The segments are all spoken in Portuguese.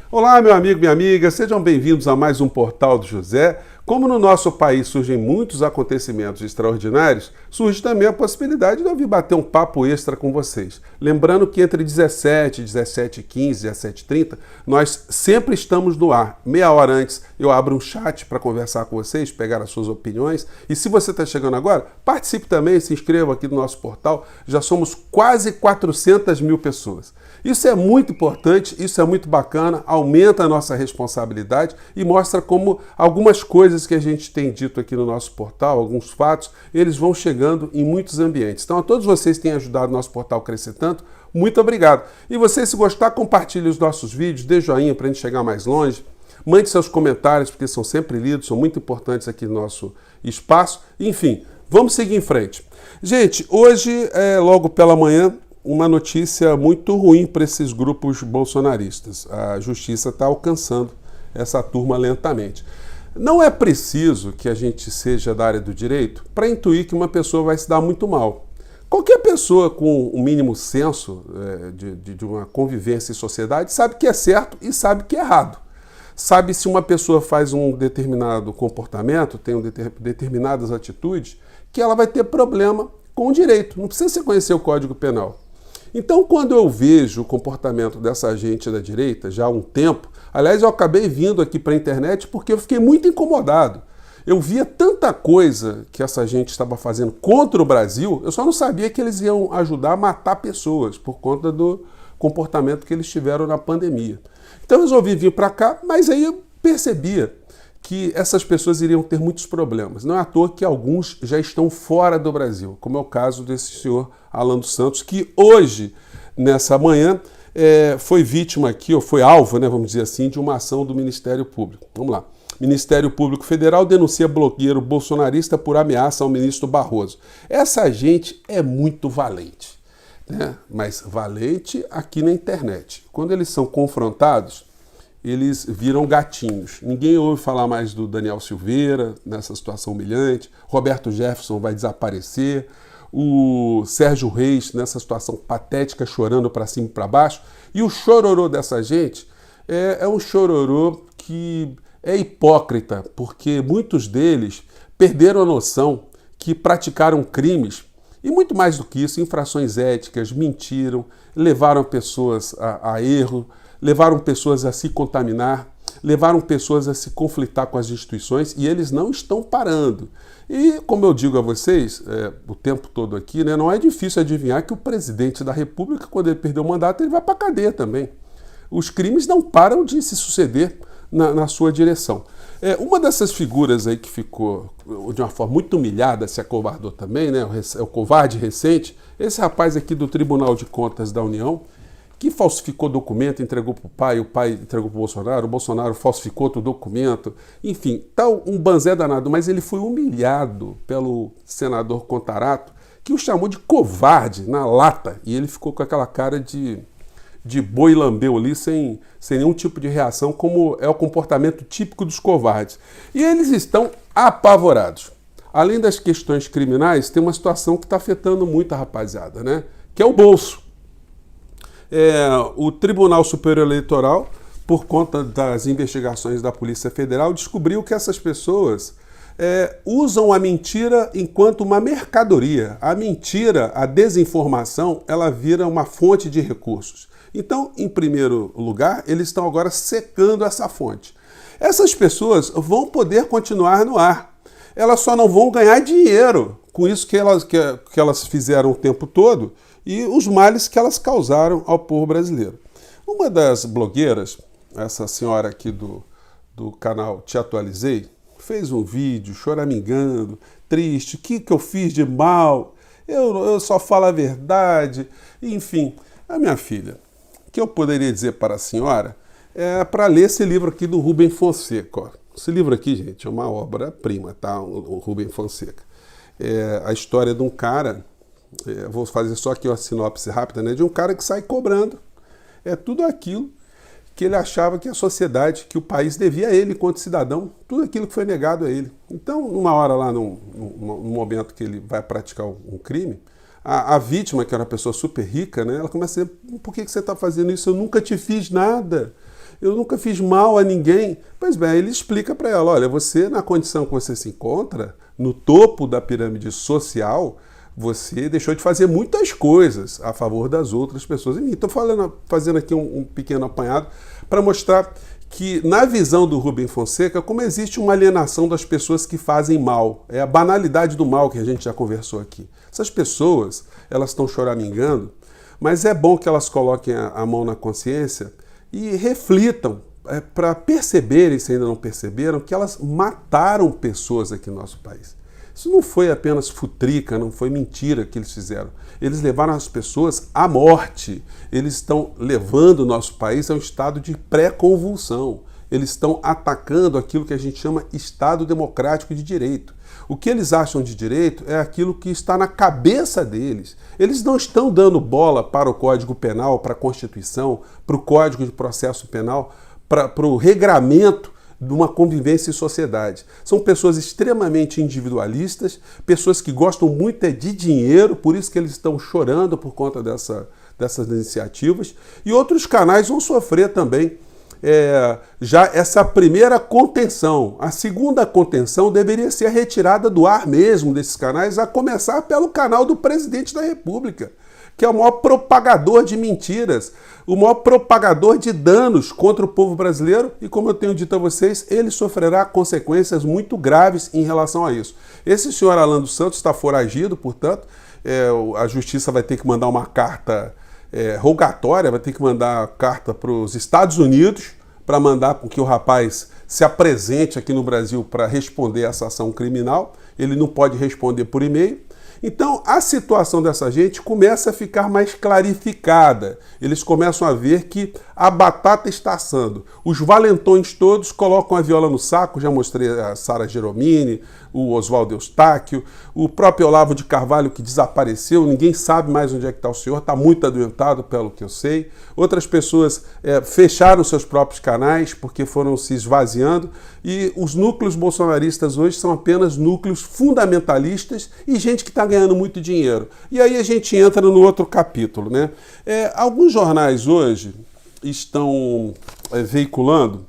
Olá, meu amigo, minha amiga, sejam bem-vindos a mais um Portal do José. Como no nosso país surgem muitos acontecimentos extraordinários, surge também a possibilidade de eu vir bater um papo extra com vocês. Lembrando que entre 17, 17h15, 17h30, nós sempre estamos no ar. Meia hora antes eu abro um chat para conversar com vocês, pegar as suas opiniões. E se você está chegando agora, participe também, se inscreva aqui no nosso portal. Já somos quase 400 mil pessoas. Isso é muito importante, isso é muito bacana, aumenta a nossa responsabilidade e mostra como algumas coisas que a gente tem dito aqui no nosso portal, alguns fatos, eles vão chegando em muitos ambientes. Então, a todos vocês que têm ajudado o nosso portal a crescer tanto, muito obrigado. E você, se gostar, compartilhe os nossos vídeos, dê joinha para a gente chegar mais longe. Mande seus comentários, porque são sempre lidos, são muito importantes aqui no nosso espaço. Enfim, vamos seguir em frente. Gente, hoje, logo pela manhã, uma notícia muito ruim para esses grupos bolsonaristas. A justiça está alcançando essa turma lentamente. Não é preciso que a gente seja da área do direito para intuir que uma pessoa vai se dar muito mal. Qualquer pessoa com o mínimo senso de uma convivência em sociedade sabe que é certo e sabe que é errado. Sabe se uma pessoa faz um determinado comportamento, tem determinadas atitudes, que ela vai ter problema com o direito. Não precisa você conhecer o Código Penal. Então, quando eu vejo o comportamento dessa gente da direita, já há um tempo, aliás, eu acabei vindo aqui para a internet porque eu fiquei muito incomodado. Eu via tanta coisa que essa gente estava fazendo contra o Brasil, eu só não sabia que eles iam ajudar a matar pessoas por conta do comportamento que eles tiveram na pandemia. Então, eu resolvi vir para cá, mas aí eu percebia que essas pessoas iriam ter muitos problemas. Não é à toa que alguns já estão fora do Brasil, como é o caso desse senhor Alan dos Santos, que hoje, nessa manhã, foi vítima aqui, ou foi alvo, né, vamos dizer assim, de uma ação do Ministério Público. Vamos lá. Ministério Público Federal denuncia blogueiro bolsonarista por ameaça ao ministro Barroso. Essa gente é muito valente, né? Mas valente aqui na internet. Quando eles são confrontados, eles viram gatinhos. Ninguém ouve falar mais do Daniel Silveira nessa situação humilhante. Roberto Jefferson vai desaparecer. O Sérgio Reis nessa situação patética, chorando para cima e para baixo. E o chororô dessa gente é um chororô que é hipócrita, porque muitos deles perderam a noção que praticaram crimes e muito mais do que isso, infrações éticas, mentiram, levaram pessoas a erro, levaram pessoas a se contaminar, levaram pessoas a se conflitar com as instituições e eles não estão parando. E, como eu digo a vocês, o tempo todo aqui, né, não é difícil adivinhar que o presidente da República, quando ele perdeu o mandato, ele vai para a cadeia também. Os crimes não param de se suceder na sua direção. Uma dessas figuras aí que ficou de uma forma muito humilhada, se acovardou também, né, o covarde recente, esse rapaz aqui do Tribunal de Contas da União, que falsificou documento, entregou para o pai entregou para o Bolsonaro falsificou outro documento, enfim, tá um banzé danado, mas ele foi humilhado pelo senador Contarato, que o chamou de covarde na lata, e ele ficou com aquela cara de boi lambeu ali, sem nenhum tipo de reação, como é o comportamento típico dos covardes. E eles estão apavorados. Além das questões criminais, tem uma situação que está afetando muito a rapaziada, né? Que é o bolso. O Tribunal Superior Eleitoral, por conta das investigações da Polícia Federal, descobriu que essas pessoas usam a mentira enquanto uma mercadoria. A mentira, a desinformação, ela vira uma fonte de recursos. Então, em primeiro lugar, eles estão agora secando essa fonte. Essas pessoas vão poder continuar no ar. Elas só não vão ganhar dinheiro com isso que elas fizeram o tempo todo e os males que elas causaram ao povo brasileiro. Uma das blogueiras, essa senhora aqui do canal Te Atualizei, fez um vídeo choramingando, triste, o que eu fiz de mal, eu só falo a verdade, enfim. A minha filha, o que eu poderia dizer para a senhora é para ler esse livro aqui do Rubem Fonseca. Ó. Esse livro aqui, gente, é uma obra-prima, tá? O Rubem Fonseca. É a história de um cara, vou fazer só aqui uma sinopse rápida, né? De um cara que sai cobrando tudo aquilo que ele achava que a sociedade, que o país devia a ele enquanto cidadão, tudo aquilo que foi negado a ele. Então, numa hora lá, num momento que ele vai praticar um crime, a vítima, que era uma pessoa super rica, né, ela começa a dizer, por que você está fazendo isso? Eu nunca te fiz nada. eu nunca fiz mal a ninguém. Pois bem, ele explica para ela, olha, você na condição que você se encontra, no topo da pirâmide social, você deixou de fazer muitas coisas a favor das outras pessoas. Estou fazendo aqui um pequeno apanhado para mostrar que, na visão do Rubem Fonseca, como existe uma alienação das pessoas que fazem mal. É a banalidade do mal que a gente já conversou aqui. Essas pessoas, elas estão choramingando, mas é bom que elas coloquem a mão na consciência e reflitam para perceberem, se ainda não perceberam, que elas mataram pessoas aqui no nosso país. Isso não foi apenas futrica, não foi mentira que eles fizeram. Eles levaram as pessoas à morte. Eles estão levando o nosso país a um estado de pré-convulsão. Eles estão atacando aquilo que a gente chama Estado Democrático de Direito. O que eles acham de direito é aquilo que está na cabeça deles. Eles não estão dando bola para o Código Penal, para a Constituição, para o Código de Processo Penal, para o regramento de uma convivência em sociedade. São pessoas extremamente individualistas, pessoas que gostam muito de dinheiro, por isso que eles estão chorando por conta dessas iniciativas. E outros canais vão sofrer também já essa primeira contenção. A segunda contenção deveria ser a retirada do ar mesmo desses canais, a começar pelo canal do presidente da República, que é o maior propagador de mentiras, o maior propagador de danos contra o povo brasileiro e, como eu tenho dito a vocês, ele sofrerá consequências muito graves em relação a isso. Esse senhor Alan dos Santos está foragido, portanto, a justiça vai ter que mandar uma carta rogatória, vai ter que mandar carta para os Estados Unidos para mandar com que o rapaz se apresente aqui no Brasil para responder essa ação criminal. Ele não pode responder por e-mail. Então, a situação dessa gente começa a ficar mais clarificada. Eles começam a ver que a batata está assando. Os valentões todos colocam a viola no saco, já mostrei a Sara Geromini, o Oswaldo Eustáquio, o próprio Olavo de Carvalho, que desapareceu, ninguém sabe mais onde é que está o senhor, está muito adoentado, pelo que eu sei. Outras pessoas fecharam seus próprios canais porque foram se esvaziando, e os núcleos bolsonaristas hoje são apenas núcleos fundamentalistas e gente que está ganhando muito dinheiro. E aí a gente entra no outro capítulo, né? Alguns jornais hoje estão veiculando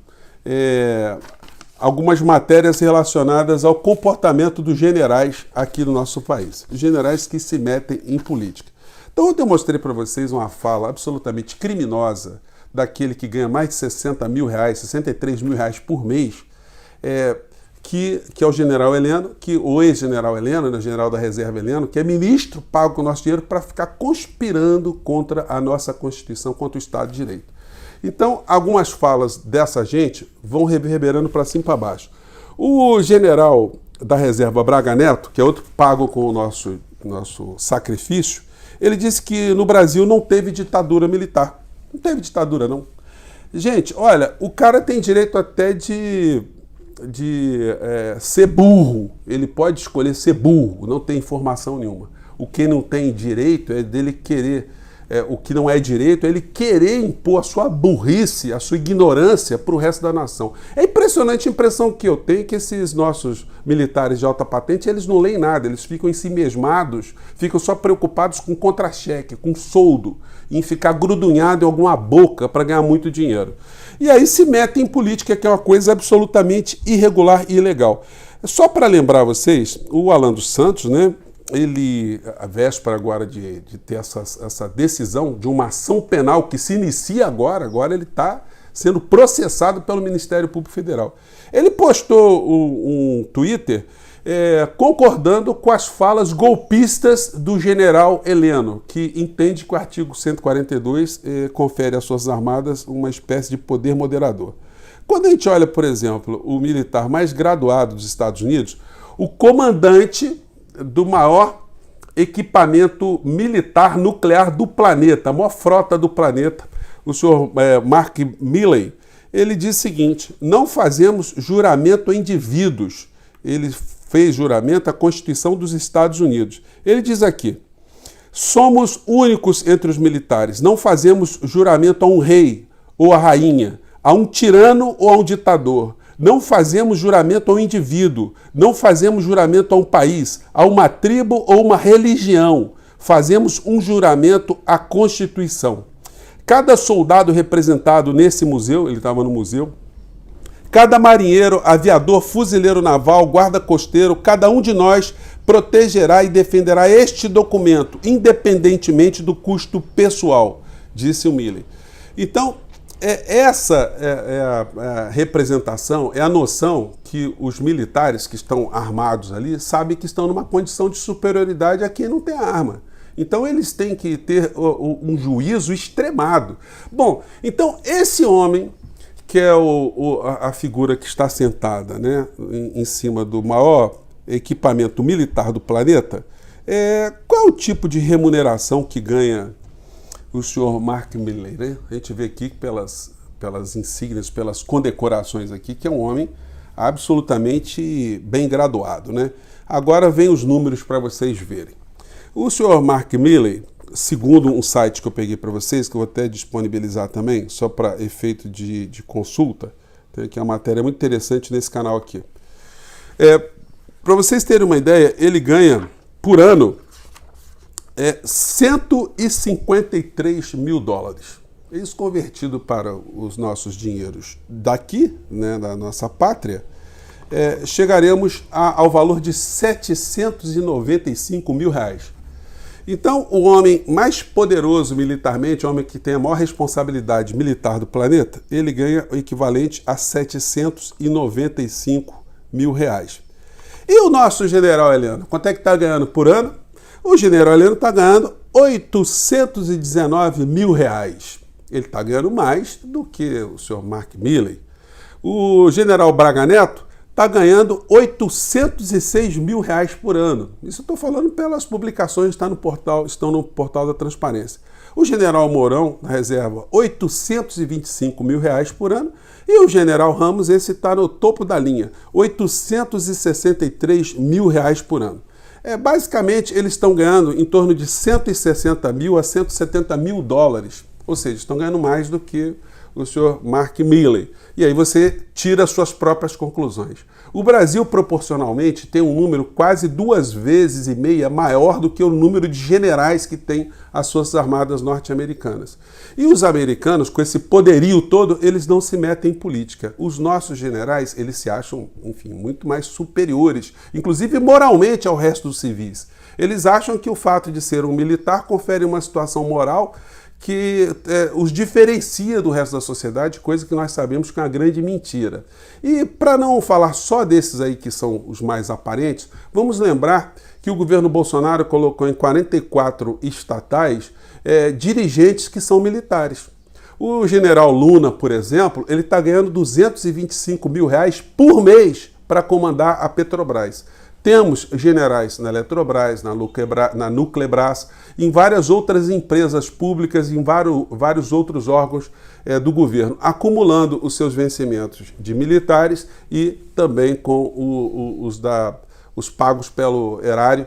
algumas matérias relacionadas ao comportamento dos generais aqui no nosso país. Os generais que se metem em política. Então eu mostrei para vocês uma fala absolutamente criminosa daquele que ganha mais de 60 mil reais, 63 mil reais por mês, que é o general Heleno, o ex-general Heleno, né, general da reserva Heleno, que é ministro pago com o nosso dinheiro para ficar conspirando contra a nossa Constituição, contra o Estado de Direito. Então, algumas falas dessa gente vão reverberando para cima e para baixo. O general da reserva Braga Neto, que é outro pago com o nosso sacrifício, ele disse que no Brasil não teve ditadura militar. Não teve ditadura, não. Gente, olha, o cara tem direito até de ser burro. Ele pode escolher ser burro, não tem informação nenhuma. O que não tem direito é dele querer... o que não é direito é ele querer impor a sua burrice, a sua ignorância para o resto da nação. É impressionante a impressão que eu tenho que esses nossos militares de alta patente, eles não leem nada, eles ficam ensimesmados, ficam só preocupados com contra-cheque, com soldo, em ficar grudunhado em alguma boca para ganhar muito dinheiro. E aí se metem em política, que é uma coisa absolutamente irregular e ilegal. Só para lembrar vocês, o Alan dos Santos, né? Ele, a véspera agora de ter essa decisão de uma ação penal que se inicia agora ele está sendo processado pelo Ministério Público Federal. Ele postou um Twitter concordando com as falas golpistas do general Heleno, que entende que o artigo 142 confere às Forças Armadas uma espécie de poder moderador. Quando a gente olha, por exemplo, o militar mais graduado dos Estados Unidos, o comandante do maior equipamento militar nuclear do planeta, a maior frota do planeta, o senhor Mark Milley, ele diz o seguinte: não fazemos juramento a indivíduos. Ele fez juramento à Constituição dos Estados Unidos. Ele diz aqui: somos únicos entre os militares, não fazemos juramento a um rei ou a rainha, a um tirano ou a um ditador. Não fazemos juramento ao indivíduo, não fazemos juramento a um país, a uma tribo ou uma religião. Fazemos um juramento à Constituição. cada soldado representado nesse museu, ele estava no museu, cada marinheiro, aviador, fuzileiro naval, guarda costeiro, cada um de nós protegerá e defenderá este documento, independentemente do custo pessoal, disse o Milley. Então, essa é a representação, é a noção que os militares que estão armados ali sabem que estão numa condição de superioridade a quem não tem arma. Então eles têm que ter um juízo extremado. Bom, então esse homem, que é a figura que está sentada, né, em cima do maior equipamento militar do planeta, qual é o tipo de remuneração que ganha o senhor Mark Milley, né? A gente vê aqui pelas insígnias, pelas condecorações aqui, que é um homem absolutamente bem graduado, né? Agora vem os números para vocês verem. O senhor Mark Milley, segundo um site que eu peguei para vocês, que eu vou até disponibilizar também, só para efeito de consulta, tem aqui uma matéria muito interessante nesse canal aqui. Para vocês terem uma ideia, ele ganha por ano 153 mil dólares. Isso convertido para os nossos dinheiros daqui, né, da nossa pátria, chegaremos ao valor de 795 mil reais. Então, o homem mais poderoso militarmente, o homem que tem a maior responsabilidade militar do planeta, ele ganha o equivalente a 795 mil reais. E o nosso general Heleno, quanto é que está ganhando por ano? O general Heleno está ganhando 819 mil reais. Ele está ganhando mais do que o senhor Mark Milley. O general Braga Neto está ganhando 806 mil reais por ano. Isso eu estou falando pelas publicações que estão no portal da Transparência. O general Mourão, na reserva, 825 mil reais por ano. E o general Ramos, esse está no topo da linha, 863 mil reais por ano. Basicamente, eles estão ganhando em torno de 160 mil a 170 mil dólares. Ou seja, estão ganhando mais do que o senhor Mark Milley. E aí você tira as suas próprias conclusões. O Brasil, proporcionalmente, tem um número quase 2,5 vezes maior do que o número de generais que tem as Forças Armadas norte-americanas. E os americanos, com esse poderio todo, eles não se metem em política. Os nossos generais, eles se acham, enfim, muito mais superiores, inclusive moralmente ao resto dos civis. Eles acham que o fato de ser um militar confere uma situação moral que os diferencia do resto da sociedade, coisa que nós sabemos que é uma grande mentira. E para não falar só desses aí que são os mais aparentes, vamos lembrar que o governo Bolsonaro colocou em 44 estatais dirigentes que são militares. O general Luna, por exemplo, ele está ganhando 225 mil reais por mês para comandar a Petrobras. Temos generais na Eletrobras, na Nuclebras, em várias outras empresas públicas, em vários outros órgãos do governo, acumulando os seus vencimentos de militares e também com os pagos pelo erário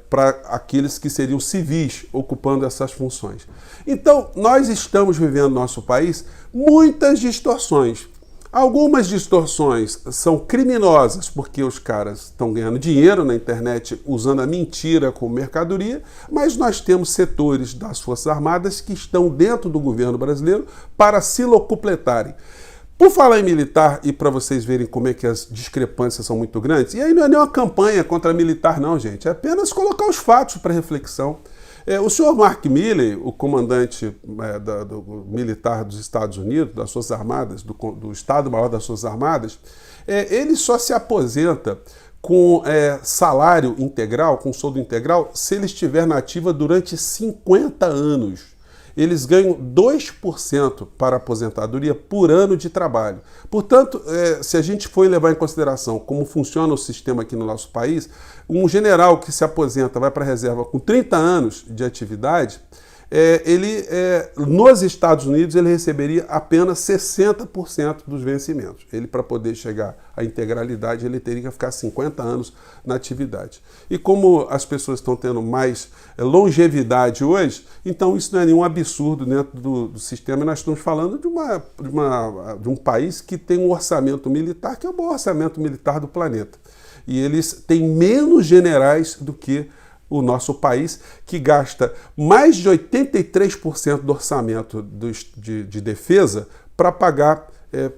para aqueles que seriam civis ocupando essas funções. Então, nós estamos vivendo no nosso país muitas distorções. Algumas distorções são criminosas, porque os caras estão ganhando dinheiro na internet usando a mentira como mercadoria, mas nós temos setores das Forças Armadas que estão dentro do governo brasileiro para se locupletarem. Por falar em militar, e para vocês verem como é que as discrepâncias são muito grandes, e aí não é nem uma campanha contra militar não, gente, é apenas colocar os fatos para reflexão. O senhor Mark Milley, o comandante do militar dos Estados Unidos, das Forças Armadas, do Estado-Maior das Forças Armadas, ele só se aposenta com salário integral, com soldo integral, se ele estiver na ativa durante 50 anos. Eles ganham 2% para aposentadoria por ano de trabalho. Portanto, se a gente for levar em consideração como funciona o sistema aqui no nosso país, um general que se aposenta, vai para a reserva com 30 anos de atividade, nos Estados Unidos ele receberia apenas 60% dos vencimentos. Ele, para poder chegar à integralidade, ele teria que ficar 50 anos na atividade. E como as pessoas estão tendo mais longevidade hoje, então isso não é nenhum absurdo dentro do sistema. Nós estamos falando de um país que tem um orçamento militar que é o maior orçamento militar do planeta. E eles têm menos generais do que o nosso país, que gasta mais de 83% do orçamento de defesa para pagar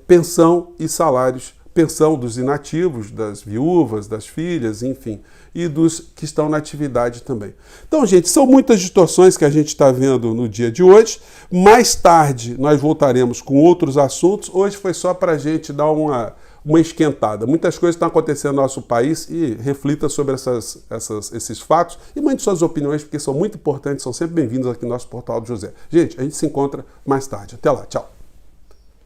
pensão e salários, pensão dos inativos, das viúvas, das filhas, enfim, e dos que estão na atividade também. Então, gente, são muitas distorções que a gente está vendo no dia de hoje. Mais tarde nós voltaremos com outros assuntos. Hoje foi só para a gente dar uma esquentada. Muitas coisas estão acontecendo no nosso país e reflita sobre esses fatos e mande suas opiniões, porque são muito importantes, são sempre bem-vindos aqui no nosso Portal do José. Gente, a gente se encontra mais tarde. Até lá, tchau!